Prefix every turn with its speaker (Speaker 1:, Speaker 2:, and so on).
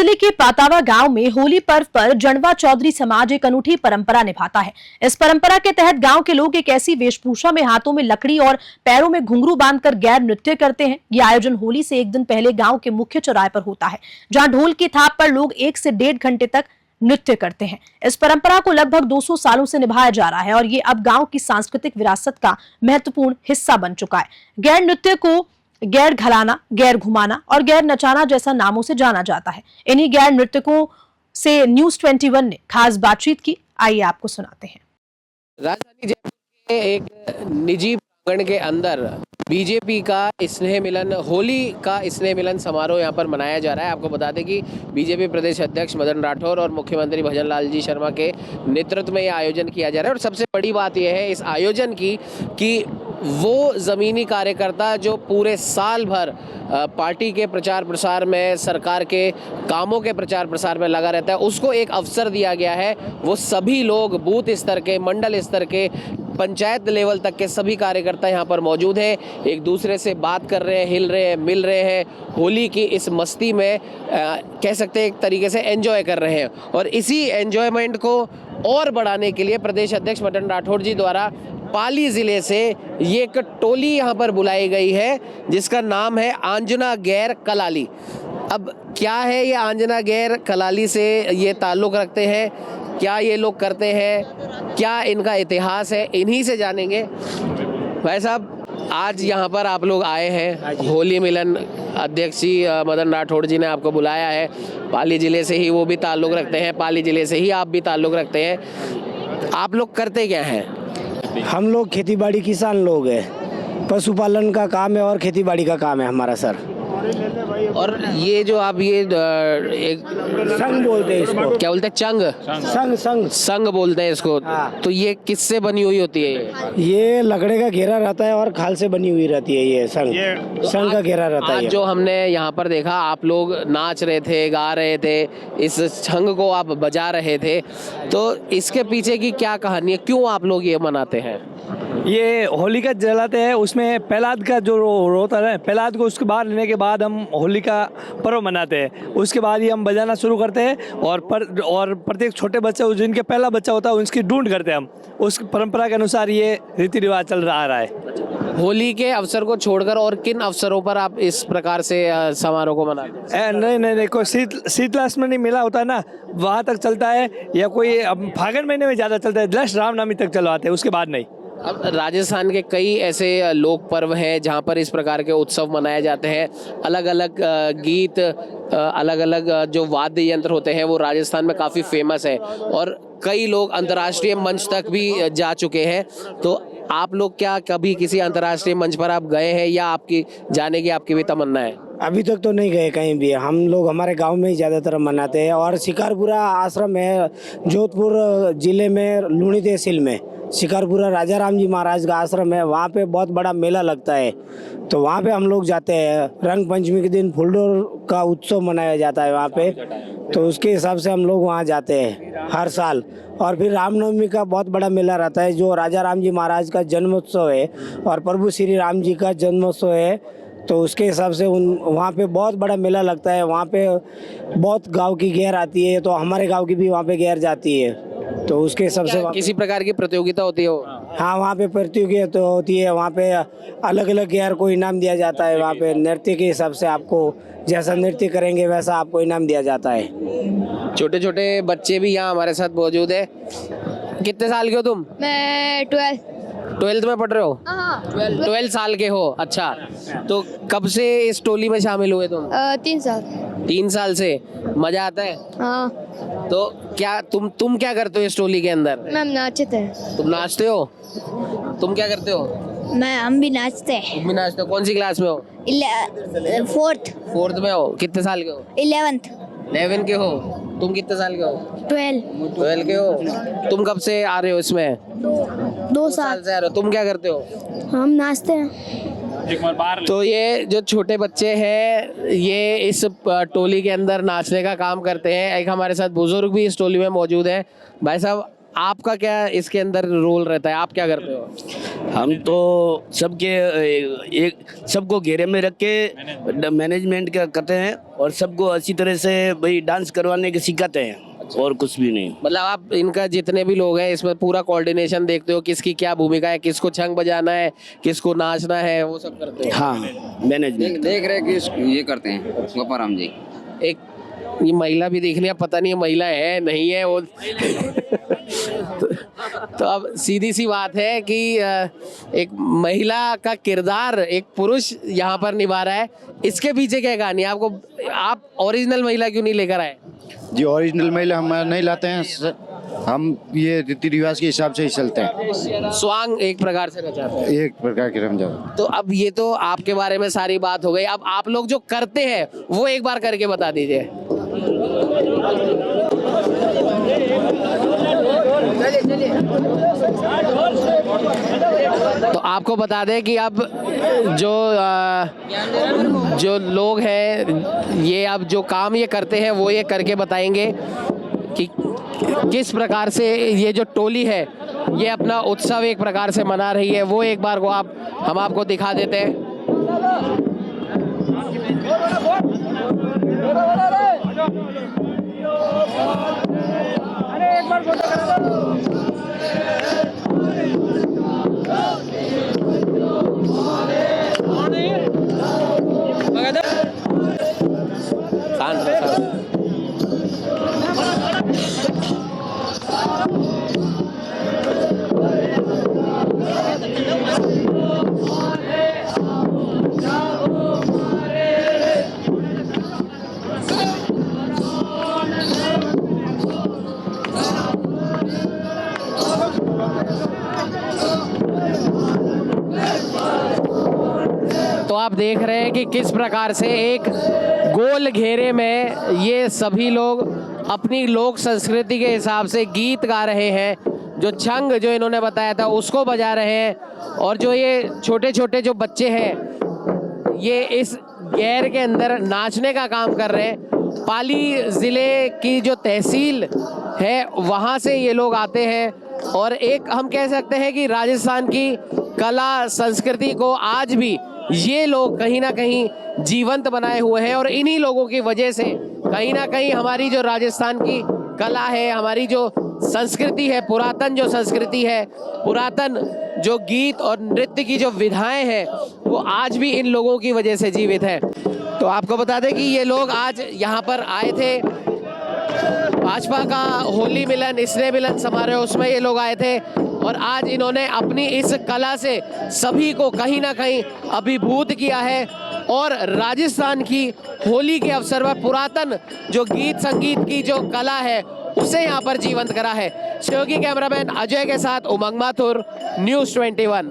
Speaker 1: जिले के पातावा गांव में होली पर्व पर जंडवा चौधरी समाज एक अनूठी परंपरा निभाता है। इस परंपरा के तहत गांव के लोग एक ऐसी वेशभूषा में हाथों में लकड़ी और पैरों में घुंघरू बांधकर गैर नृत्य करते हैं। ये आयोजन होली से एक दिन पहले गांव के मुख्य चौराहे पर होता है, जहां ढोल की थाप पर लोग 1 से 1.5 घंटे तक नृत्य करते हैं। इस परंपरा को लगभग 200 सालों से निभाया जा रहा है और ये अब गांव की सांस्कृतिक विरासत का महत्वपूर्ण हिस्सा बन चुका है। गैर नृत्य को गैर घलाना, गैर घुमाना और गैर नचाना जैसा नामों से जाना जाता है। इन्हीं गैर नृत्यकों से न्यूज़ 21 ने खास बातचीत की। आइए आपको सुनाते हैं।
Speaker 2: राजधानी जयपुर के एक निजी प्रांगण के अंदर बीजेपी का स्नेह मिलन, होली का स्नेह मिलन समारोह यहाँ पर मनाया जा रहा है। आपको बता दें कि बीजेपी प्रदेश अध्यक्ष मदन राठौर और मुख्यमंत्री भजन लाल जी शर्मा के नेतृत्व में यह आयोजन किया जा रहा है। और सबसे बड़ी बात यह है इस आयोजन की कि वो ज़मीनी कार्यकर्ता जो पूरे साल भर पार्टी के प्रचार प्रसार में, सरकार के कामों के प्रचार प्रसार में लगा रहता है, उसको एक अवसर दिया गया है। वो सभी लोग बूथ स्तर के, मंडल स्तर के, पंचायत लेवल तक के सभी कार्यकर्ता यहाँ पर मौजूद हैं, एक दूसरे से बात कर रहे हैं, हिल रहे हैं, मिल रहे हैं, होली की इस मस्ती में कह सकते हैं एक तरीके से एंजॉय कर रहे हैं। और इसी एंजॉयमेंट को और बढ़ाने के लिए प्रदेश अध्यक्ष मदन राठौर जी द्वारा पाली जिले से ये एक टोली यहाँ पर बुलाई गई है जिसका नाम है आंजना गैर कलाली। अब क्या है ये आंजना गैर कलाली से ये ताल्लुक़ रखते हैं, क्या ये लोग करते हैं, क्या इनका इतिहास है, इन्हीं से जानेंगे। भाई साहब, आज यहाँ पर आप लोग आए हैं, होली मिलन अध्यक्ष जी मदन राठौर जी ने आपको बुलाया है। पाली ज़िले से ही वो भी ताल्लुक़ रखते हैं, पाली ज़िले से ही आप भी ताल्लुक़ रखते हैं। आप लोग करते क्या हैं?
Speaker 3: हम लोग खेतीबाड़ी किसान लोग हैं, पशुपालन का काम है और खेतीबाड़ी का काम है हमारा सर।
Speaker 2: और ये जो आप ये एक
Speaker 3: संग बोलते हैं इसको,
Speaker 2: क्या बोलते हैं, चंग
Speaker 3: संग संग
Speaker 2: संग बोलते हैं इसको।
Speaker 3: हाँ।
Speaker 2: तो ये किससे बनी हुई होती है?
Speaker 3: ये लकड़े का घेरा रहता है और खाल से बनी हुई रहती है। ये संग का घेरा रहता
Speaker 2: आज
Speaker 3: है।
Speaker 2: जो हमने यहाँ पर देखा, आप लोग नाच रहे थे, गा रहे थे, इस छंग को आप बजा रहे थे, तो इसके पीछे की क्या कहानी है, क्यों आप लोग ये मनाते हैं?
Speaker 4: ये होली का जलाते हैं, उसमें प्रहलाद का जो होता है, प्रहलाद को उसके बाहर लेने के बाद हम होली का पर्व मनाते हैं। उसके बाद ही हम बजाना शुरू करते हैं और प्रत्येक छोटे बच्चे जिनके पहला बच्चा होता है उसकी ढूंढ करते हैं हम। उस परंपरा के अनुसार ये रीति रिवाज चल रहा है।
Speaker 2: होली के अवसर को छोड़कर और किन अवसरों पर आप इस प्रकार से समारोह को मनाते हैं?
Speaker 4: नहीं, कोई शीतलाष्टमी मेला होता है ना, वहाँ तक चलता है, या कोई फागुन महीने में ज़्यादा चलता है, जस्ट रामनवमी तक चलवाते हैं, उसके बाद नहीं।
Speaker 2: अब राजस्थान के कई ऐसे लोक पर्व हैं जहाँ पर इस प्रकार के उत्सव मनाए जाते हैं। अलग अलग गीत, अलग अलग जो वाद्य यंत्र होते हैं वो राजस्थान में काफ़ी फेमस है और कई लोग अंतर्राष्ट्रीय मंच तक भी जा चुके हैं। तो आप लोग क्या कभी किसी अंतर्राष्ट्रीय मंच पर आप गए हैं या आपकी जाने की आपकी भी तमन्ना है?
Speaker 3: अभी तक तो नहीं गए कहीं भी। हम लोग हमारे गांव में ही ज़्यादातर मनाते हैं। और शिकारपुरा आश्रम है जोधपुर जिले में, लूणी तहसील में शिकारपुरा राजा राम जी महाराज का आश्रम है। वहाँ पे बहुत बड़ा मेला लगता है, तो वहाँ पे हम लोग जाते हैं। रंग पंचमी के दिन फुलडोर का उत्सव मनाया जाता है वहाँ पे, तो उसके हिसाब से हम लोग वहाँ जाते हैं हर साल। और फिर रामनवमी का बहुत बड़ा मेला रहता है जो राजा राम जी महाराज का जन्मोत्सव है और प्रभु श्री राम जी का जन्मोत्सव है, तो उसके हिसाब से वहाँ पे बहुत बड़ा मेला लगता है। वहाँ पे बहुत गांव की गैर आती है, तो हमारे गांव की भी वहाँ पे गैर जाती है, तो उसके हिसाब से
Speaker 2: किसी प्रकार की प्रतियोगिता होती है?
Speaker 3: हाँ, वहाँ पे प्रतियोगिता तो होती है। वहाँ पे अलग अलग गैर को इनाम दिया जाता है। वहाँ पे नृत्य के हिसाब से आपको जैसा नृत्य करेंगे वैसा आपको इनाम दिया जाता है।
Speaker 2: छोटे छोटे बच्चे भी यहाँ हमारे साथ मौजूद है। कितने साल के हो तुम?
Speaker 5: मैं
Speaker 2: 12th में पढ़ रहे हो? 12 साल के हो। अच्छा, तो कब से इस टोली में शामिल हुए तुम?
Speaker 5: 3 साल।
Speaker 2: 3 साल से। मजा आता है?
Speaker 5: हाँ।
Speaker 2: तो क्या तुम क्या करते हो इस टोली के अंदर?
Speaker 5: मैम नाचते हैं।
Speaker 2: तुम नाचते हो? तुम क्या करते हो?
Speaker 5: हम भी नाचते हैं।
Speaker 2: तुम भी नाचते हो? कौन सी क्लास में हो?
Speaker 5: 4th
Speaker 2: में हो। कितने साल के हो? 11 के हो। तुम कितने साल के हो? 12 के हो। तुम कब से आ रहे हो इसमें?
Speaker 5: 2 साल
Speaker 2: से आ रहे हो। तुम क्या करते हो?
Speaker 5: हम नाचते हैं।
Speaker 2: तो ये जो छोटे बच्चे हैं ये इस टोली के अंदर नाचने का काम करते हैं। एक हमारे साथ बुजुर्ग भी इस टोली में मौजूद हैं। भाई साहब, आपका क्या इसके अंदर रोल रहता है, आप क्या करते हो?
Speaker 6: हम तो सबको घेरे में रख के मैनेजमेंट का करते हैं और सबको अच्छी तरह से भाई डांस करवाने के सिखाते हैं और कुछ भी नहीं।
Speaker 2: मतलब आप इनका जितने भी लोग हैं इसमें पूरा कोऑर्डिनेशन देखते हो, किसकी क्या भूमिका है, किसको छंग बजाना है, किसको नाचना है, वो सब करते हो?
Speaker 6: हाँ, मैनेजमेंट
Speaker 7: देख रहे कि ये करते हैं गोपाराम जी।
Speaker 2: एक ये महिला भी देखनी है, पता नहीं है महिला है नहीं है वो तो अब सीधी सी बात है कि एक महिला का किरदार एक पुरुष यहाँ पर निभा रहा है, इसके पीछे क्या कहानी है? आपको आप ओरिजिनल महिला क्यों नहीं लेकर आए?
Speaker 8: जी ओरिजिनल महिला हम नहीं लाते हैं, हम ये रीति रिवाज के हिसाब से ही चलते हैं।
Speaker 2: स्वांग एक प्रकार से नचाते हैं,
Speaker 8: एक प्रकार के रमजान।
Speaker 2: तो अब ये तो आपके बारे में सारी बात हो गई, अब आप लोग जो करते हैं वो एक बार करके बता दीजिए। तो आपको बता दें कि अब जो लोग हैं ये अब जो काम ये करते हैं वो ये करके बताएंगे कि किस प्रकार से ये जो टोली है ये अपना उत्सव एक प्रकार से मना रही है, वो एक बार को हम आपको दिखा देते हैं। शांत रहो, शांत। तो आप देख रहे हैं कि किस प्रकार से एक गोल घेरे में ये सभी लोग अपनी लोक संस्कृति के हिसाब से गीत गा रहे हैं, जो छंग जो इन्होंने बताया था उसको बजा रहे हैं, और जो ये छोटे छोटे जो बच्चे हैं ये इस गैर के अंदर नाचने का काम कर रहे हैं। पाली ज़िले की जो तहसील है वहाँ से ये लोग आते हैं, और एक हम कह सकते हैं कि राजस्थान की कला संस्कृति को आज भी ये लोग कहीं ना कहीं जीवंत बनाए हुए हैं, और इन्हीं लोगों की वजह से कहीं ना कहीं हमारी जो राजस्थान की कला है, हमारी जो संस्कृति है, पुरातन जो संस्कृति है, पुरातन जो गीत और नृत्य की जो विधाएं हैं वो आज भी इन लोगों की वजह से जीवित है। तो आपको बता दें कि ये लोग आज यहाँ पर आए थे, भाजपा का होली मिलन स्नेह मिलन समारोह उसमें ये लोग आए थे, और आज इन्होंने अपनी इस कला से सभी को कहीं ना कहीं अभिभूत किया है, और राजस्थान की होली के अवसर पर पुरातन जो गीत संगीत की जो कला है उसे यहाँ पर जीवंत करा है। सहयोगी कैमरामैन अजय के साथ उमंग माथुर, न्यूज़ 21।